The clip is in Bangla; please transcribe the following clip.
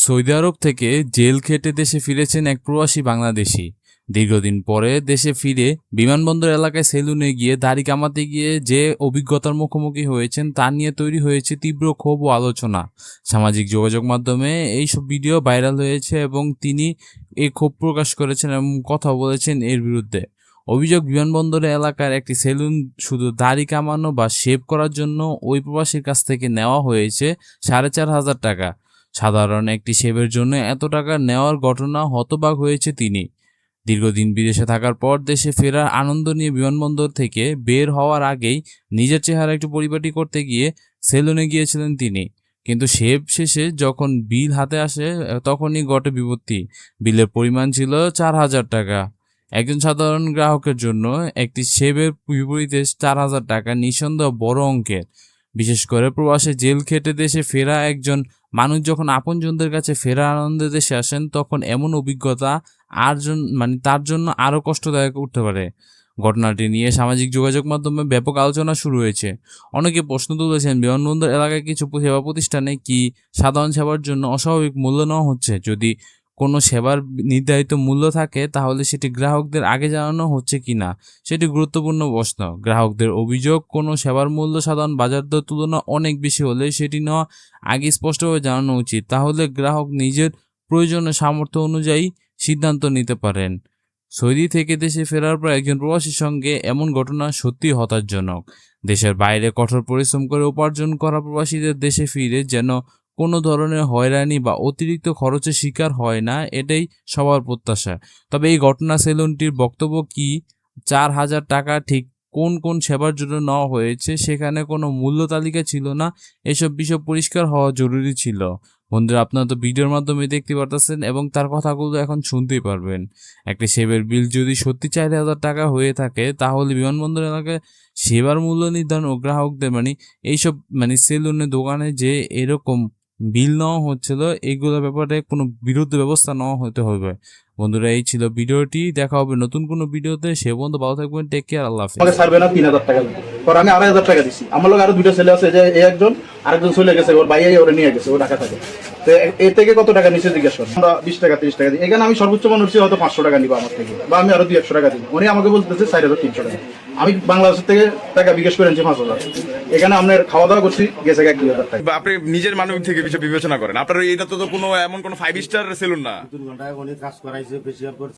সৌদি আরব থেকে জেল খেটে দেশে ফিরেছেন এক প্রবাসী বাংলাদেশি। দীর্ঘদিন পরে দেশে ফিরে বিমানবন্দর এলাকায় সেলুনে গিয়ে দাড়ি কামাতে গিয়ে যে অভিজ্ঞতার মুখোমুখি হয়েছেন তা নিয়ে তৈরি হয়েছে তীব্র ক্ষোভ ও আলোচনা। সামাজিক যোগাযোগ মাধ্যমে এইসব ভিডিও ভাইরাল হয়েছে এবং তিনি এই ক্ষোভ প্রকাশ করেছেন এবং কথা বলেছেন এর বিরুদ্ধে। অভিযোগ, বিমানবন্দর এলাকার একটি সেলুন শুধু দাড়ি কামানো বা শেভ করার জন্য ওই প্রবাসীর কাছ থেকে নেওয়া হয়েছে 4,500 টাকা। সাধারণ একটি শেভের জন্য এত টাকা নেওয়ার ঘটনা হতবাক হয়েছে তিনি। দীর্ঘদিন বিদেশে থাকার পর দেশে ফেরার আনন্দ নিয়ে বিমানবন্দর থেকে বের হওয়ার আগেই নিজের চেহারা একটু পরিপাটি করতে গিয়ে সেলুনে গিয়েছিলেন তিনি। কিন্তু শেভ শেষে যখন বিল হাতে আসে তখনই ঘটে বিপত্তি। বিলের পরিমাণ ছিল 4,000 টাকা। একজন সাধারণ গ্রাহকের জন্য একটি শেভের বিপরীতে 4,000 টাকা নিঃসন্দেহ বড় অঙ্কের। বিশেষ করে প্রবাসে জেল খেটে দেশে ফেরা একজন মানুষ যখন আপনজনদের কাছে ফেরার আনন্দে দেশে আসেন তখন এমন অভিজ্ঞতা তার জন্য আরও কষ্টদায়ক উঠতে পারে। ঘটনাটি নিয়ে সামাজিক যোগাযোগ মাধ্যমে ব্যাপক আলোচনা শুরু হয়েছে। অনেকে প্রশ্ন তুলেছেন, বিমানবন্দর এলাকায় কিছু সেবা প্রতিষ্ঠানে কি সাধারণ সেবার জন্য অস্বাভাবিক মূল্য নেওয়া হচ্ছে? যদি কোনো সেবার নির্ধারিত মূল্য থাকে তাহলে সেটি গ্রাহকদের আগে জানানো হচ্ছে কিনা সেটি গুরুত্বপূর্ণ প্রশ্ন। গ্রাহকদের অভিযোগ, কোনো সেবার মূল্য সাধারণ বাজার দর তুলনা অনেক বেশি হলে সেটি নেওয়া আগে স্পষ্টভাবে জানানো উচিত। তাহলে গ্রাহক নিজের প্রয়োজন ও সামর্থ্য অনুযায়ী সিদ্ধান্ত নিতে পারেন। সৌদি থেকে দেশে ফেরার পর একজন প্রবাসীর সঙ্গে এমন ঘটনা সত্যিই হতাশাজনক। দেশের বাইরে কঠোর পরিশ্রম করে উপার্জন করা প্রবাসীদের দেশে ফিরে যেন কোনো ধরনের হয়রানি বা অতিরিক্ত খরচের শিকার হয় না, এটাই সবার প্রত্যাশা। তবে এই ঘটনা সেলুনটির বক্তব্য কি 4,000 টাকা ঠিক কোন কোন সেবার জন্য নেওয়া হয়েছে সেখানে কোনো মূল্য তালিকা ছিল না, এসব বিষয় পরিষ্কার হওয়া জরুরি ছিল। বন্ধুরা, আপনারা তো ভিডিওর মাধ্যমে দেখতে পারতেছেন এবং তার কথাগুলো এখন শুনতেই পারবেন। একটি সেবার বিল যদি সত্যি 4,000 টাকা হয়ে থাকে তাহলে বিমানবন্দর এলাকায় সেবার মূল্য নির্ধারণ ও গ্রাহকদের এইসব সেলুনের দোকানে যে এরকম বিল নেওয়া হচ্ছিল, এইগুলোর ব্যাপারে কোনো বিরুদ্ধে ব্যবস্থা নেওয়া হতে হবে। বন্ধুরা, এই ছিল ভিডিওটি। দেখা হবে নতুন কোনো ভিডিওতে। সে পর্যন্ত ভালো থাকবেন। Take care. আল্লাহ হাফেজ। আমাকে ছাড়বে না 3,000 টাকা পর আমি 2,500 টাকা দিছি। আমার লোক আরো দুইটা ছেলে আছে, যে এই একজন আরেকজন চলে গেছে, ওর ভাইয়াই ওরে নিয়ে গেছে, ও ঢাকা থাকে। তো এর থেকে কত টাকা নিচে জিজ্ঞেস করেন, আমরা 20 টাকা 30 টাকা দিই। এখানে আমি সর্বোচ্চ মনে হচ্ছে হয়তো 500 টাকা নিবো আমার থেকে, বা আমি আরো 200 টাকা দিই। উনি আমাকে বলতেছে 4,300 টাকা। আমি বাংলাদেশ থেকে টাকা বিকাশ করে আনছি 5,000। এখানে আপনার খাওয়া দাওয়া করছি, গেছে 1-2,000 টাকা। বা আপনি নিজের মানবিক থেকে বিষয় বিবেচনা করেন। আপনার এটা তো কোনো এমন কোনো 5 স্টার সেলুন না। 2 ঘন্টায় উনি কাজ করাইছে, ফেসিয়াল করছে।